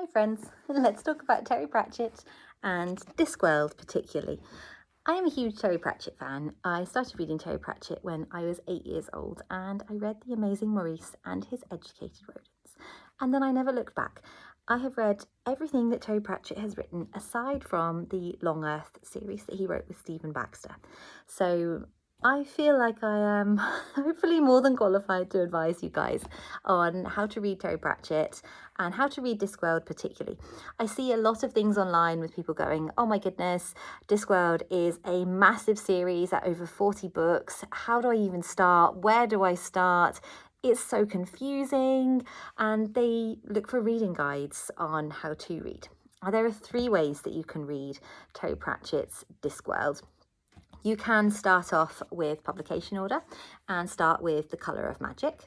Hi friends, let's talk about Terry Pratchett and Discworld particularly. I am a huge Terry Pratchett fan. I started reading Terry Pratchett when I was 8 years old and I read The Amazing Maurice and His Educated Rodents. And then I never looked back. I have read everything that Terry Pratchett has written aside from the Long Earth series that he wrote with Stephen Baxter. So I feel like I am hopefully more than qualified to advise you guys on how to read Terry Pratchett and how to read Discworld particularly. I see a lot of things online with people going, oh my goodness, Discworld is a massive series at over 40 books. How do I even start? Where do I start? It's so confusing, and they look for reading guides on how to read. Now, there are 3 ways that you can read Terry Pratchett's Discworld. You can start off with publication order and start with The Colour of Magic.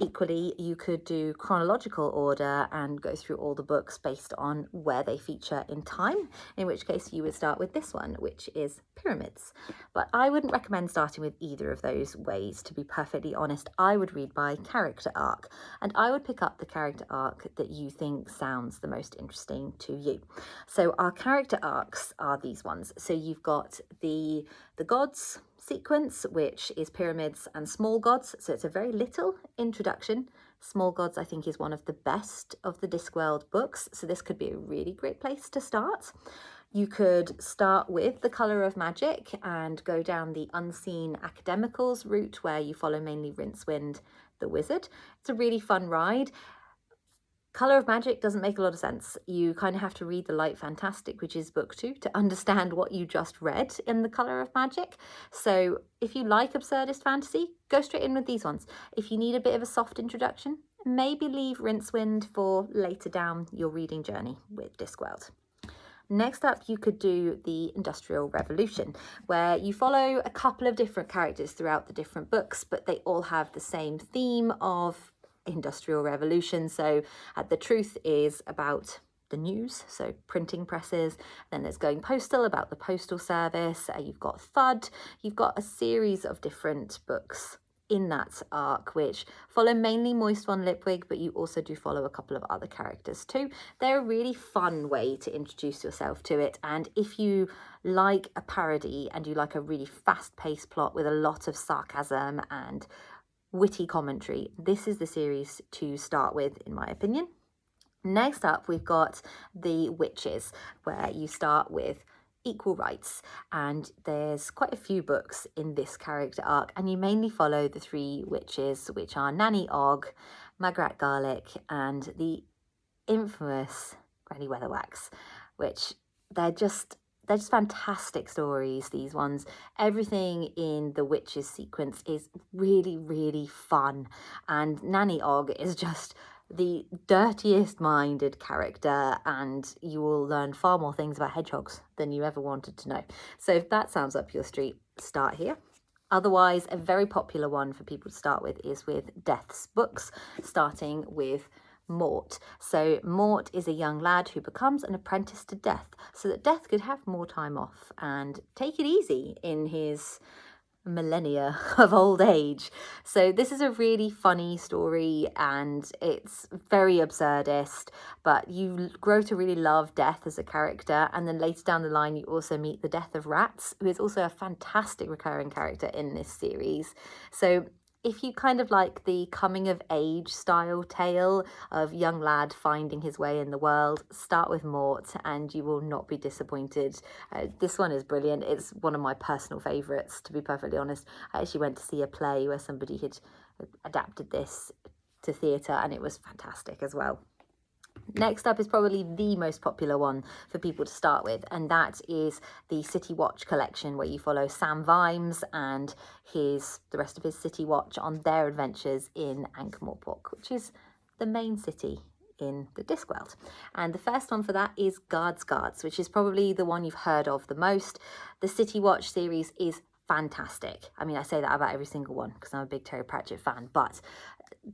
Equally, you could do chronological order and go through all the books based on where they feature in time, in which case you would start with this one, which is Pyramids. But I wouldn't recommend starting with either of those ways, to be perfectly honest. I would read by character arc, and I would pick up the character arc that you think sounds the most interesting to you. So our character arcs are these ones. So you've got the gods sequence, which is Pyramids and Small Gods. So it's a very little introduction. Small Gods, I think, is one of the best of the Discworld books. So this could be a really great place to start. You could start with The Colour of Magic and go down the Unseen Academicals route, where you follow mainly Rincewind the Wizard. It's a really fun ride. Colour of Magic doesn't make a lot of sense. You kind of have to read The Light Fantastic, which is book 2, to understand what you just read in The Colour of Magic. So if you like absurdist fantasy, go straight in with these ones. If you need a bit of a soft introduction, maybe leave Rincewind for later down your reading journey with Discworld. Next up, you could do the Industrial Revolution, where you follow a couple of different characters throughout the different books, but they all have the same theme of Industrial Revolution. So the truth is about the news, so printing presses. Then there's Going Postal, about the postal service. You've got Thud. You've got a series of different books in that arc, which follow mainly Moist von Lipwig, but you also do follow a couple of other characters too. They're a really fun way to introduce yourself to it, and if you like a parody and you like a really fast-paced plot with a lot of sarcasm and witty commentary, this is the series to start with, in my opinion. Next up, we've got The Witches, where you start with Equal Rights, and there's quite a few books in this character arc, and you mainly follow the 3 witches, which are Nanny Ogg, Magrat Garlic, and the infamous Granny Weatherwax, which they're just fantastic stories, these ones. Everything in the Witches sequence is really, really fun, and Nanny Ogg is just the dirtiest minded character, and you will learn far more things about hedgehogs than you ever wanted to know. So if that sounds up your street, start here. Otherwise, a very popular one for people to start with is with Death's books, starting with Mort. So Mort is a young lad who becomes an apprentice to Death, so that Death could have more time off and take it easy in his millennia of old age. So this is a really funny story, and it's very absurdist, but you grow to really love Death as a character. And then later down the line, you also meet the Death of Rats, who is also a fantastic recurring character in this series. So if you kind of like the coming of age style tale of young lad finding his way in the world, start with Mort and you will not be disappointed. This one is brilliant. It's one of my personal favourites, to be perfectly honest. I actually went to see a play where somebody had adapted this to theatre, and it was fantastic as well. Next up is probably the most popular one for people to start with, and that is the City Watch collection, where you follow Sam Vimes and the rest of his City Watch on their adventures in Ankh-Morpork, which is the main city in the Discworld. And the first one for that is Guards, which is probably the one you've heard of the most. The City Watch series is fantastic. I mean, I say that about every single one because I'm a big Terry Pratchett fan, but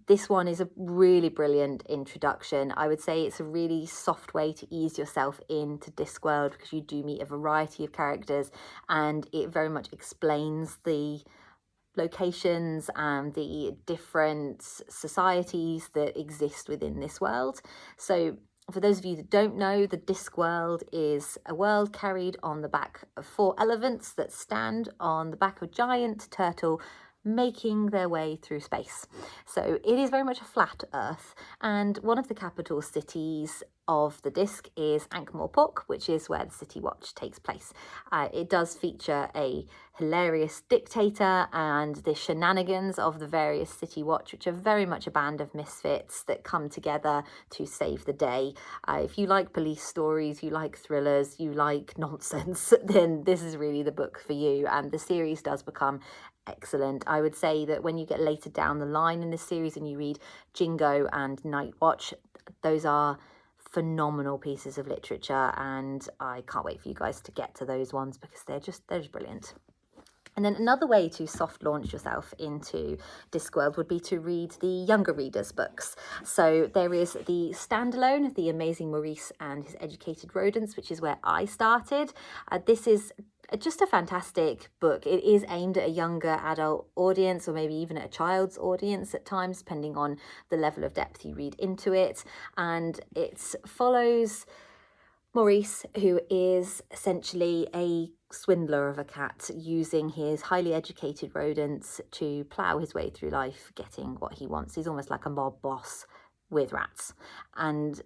this one is a really brilliant introduction. I would say it's a really soft way to ease yourself into Discworld, because you do meet a variety of characters, and it very much explains the locations and the different societies that exist within this world. So For those of you that don't know, the Discworld is a world carried on the back of 4 elephants that stand on the back of a giant turtle making their way through space. So it is very much a flat Earth, and one of the capital cities of the disc is Ankh-Morpork, which is where the City Watch takes place. It does feature a hilarious dictator and the shenanigans of the various City Watch, which are very much a band of misfits that come together to save the day. If you like police stories, you like thrillers, you like nonsense, then this is really the book for you, and the series does become excellent. I would say that when you get later down the line in this series and you read Jingo and Night Watch, those are phenomenal pieces of literature, and I can't wait for you guys to get to those ones because they're just brilliant. And then another way to soft launch yourself into Discworld would be to read the younger readers' books. So there is the standalone, The Amazing Maurice and His Educated Rodents, which is where I started. This is just a fantastic book. It is aimed at a younger adult audience, or maybe even at a child's audience at times, depending on the level of depth you read into it. And it follows Maurice, who is essentially a swindler of a cat, using his highly educated rodents to plough his way through life, getting what he wants. He's almost like a mob boss with rats. And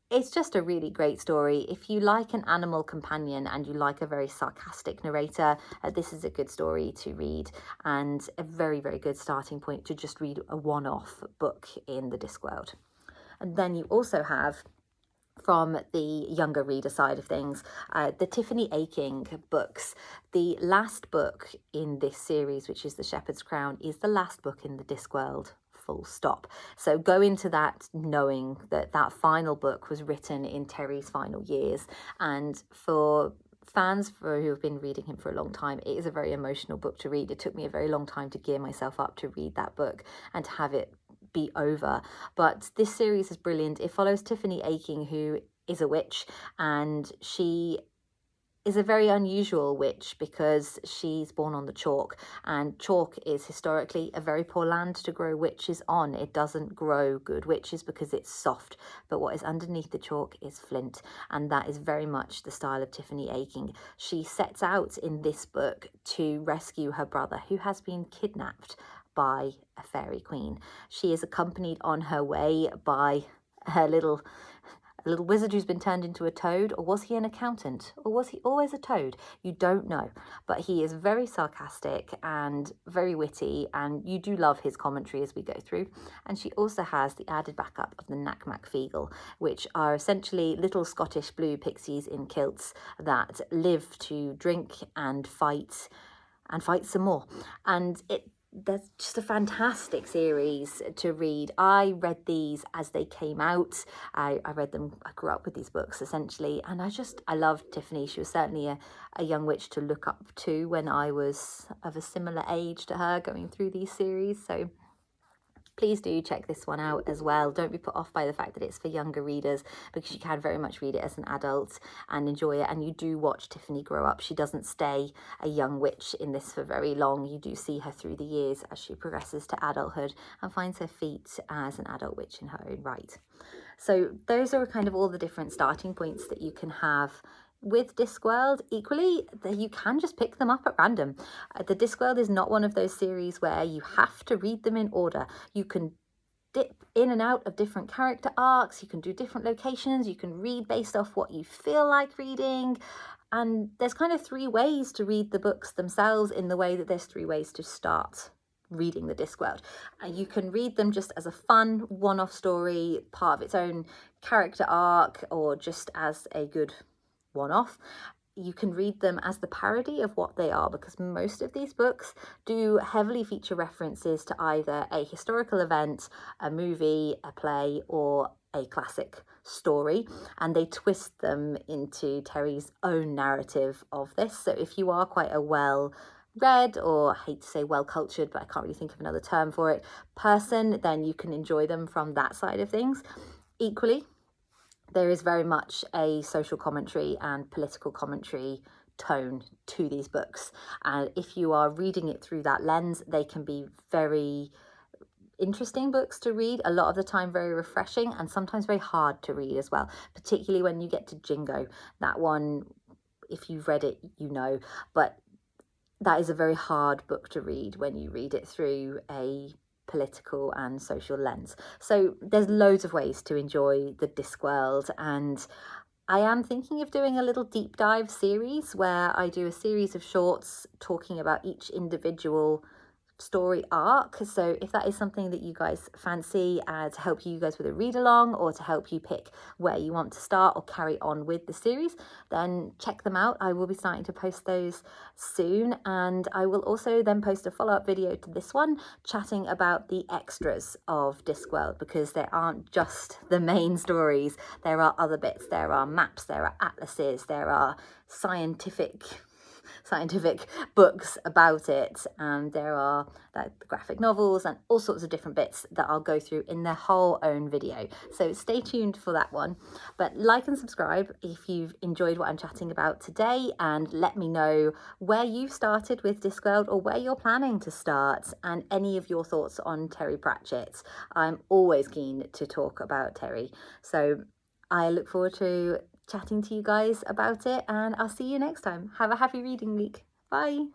it's just a really great story. If you like an animal companion and you like a very sarcastic narrator, this is a good story to read, and a very, very good starting point to just read a one-off book in the Discworld. And then you also have, from the younger reader side of things, the Tiffany Aching books. The last book in this series, which is The Shepherd's Crown, is the last book in the Discworld, full stop. So go into that knowing that that final book was written in Terry's final years, and for fans who have been reading him for a long time, it is a very emotional book to read. It took me a very long time to gear myself up to read that book and to have it be over. But this series is brilliant. It follows Tiffany Aching, who is a witch, and she is a very unusual witch because she's born on the chalk, and chalk is historically a very poor land to grow witches on. It doesn't grow good witches because it's soft, but what is underneath the chalk is flint, and that is very much the style of Tiffany Aching. She sets out in this book to rescue her brother, who has been kidnapped by a fairy queen. She is accompanied on her way by her little wizard who's been turned into a toad. Or was he an accountant? Or was he always a toad? You don't know. But he is very sarcastic and very witty, and you do love his commentary as we go through. And she also has the added backup of the Knack Mac Feegle, which are essentially little Scottish blue pixies in kilts that live to drink and fight some more. And that's just a fantastic series to read. I read these as they came out. I read them, I grew up with these books essentially, and I loved Tiffany. She was certainly a young witch to look up to when I was of a similar age to her going through these series. So please do check this one out as well. Don't be put off by the fact that it's for younger readers, because you can very much read it as an adult and enjoy it. And you do watch Tiffany grow up. She doesn't stay a young witch in this for very long. You do see her through the years as she progresses to adulthood and finds her feet as an adult witch in her own right. So those are kind of all the different starting points that you can have with Discworld. Equally, you can just pick them up at random. The Discworld is not one of those series where you have to read them in order. You can dip in and out of different character arcs, you can do different locations, you can read based off what you feel like reading, and there's kind of 3 ways to read the books themselves, in the way that there's 3 ways to start reading the Discworld. You can read them just as a fun one-off story, part of its own character arc, or just as a good one-off. You can read them as the parody of what they are, because most of these books do heavily feature references to either a historical event, a movie, a play, or a classic story, and they twist them into Terry's own narrative of this. So if you are quite a well-read, or I hate to say well-cultured, but I can't really think of another term for it, person, then you can enjoy them from that side of things. Equally, there is very much a social commentary and political commentary tone to these books, and if you are reading it through that lens, they can be very interesting books to read, a lot of the time very refreshing, and sometimes very hard to read as well, particularly when you get to Jingo. That one, if you've read it, you know, but that is a very hard book to read when you read it through a political and social lens. So there's loads of ways to enjoy the Discworld, and I am thinking of doing a little deep dive series where I do a series of shorts talking about each individual story arc. So if that is something that you guys fancy, to help you guys with a read along, or to help you pick where you want to start or carry on with the series, then check them out. I will be starting to post those soon, and I will also then post a follow-up video to this one chatting about the extras of Discworld, because there aren't just the main stories, there are other bits. There are maps, there are atlases, there are scientific books about it, and there are graphic novels and all sorts of different bits that I'll go through in their whole own video. So stay tuned for that one. But like and subscribe if you've enjoyed what I'm chatting about today, and let me know where you've started with Discworld or where you're planning to start, and any of your thoughts on Terry Pratchett. I'm always keen to talk about Terry, so I look forward to chatting to you guys about it, and I'll see you next time. Have a happy reading week. Bye.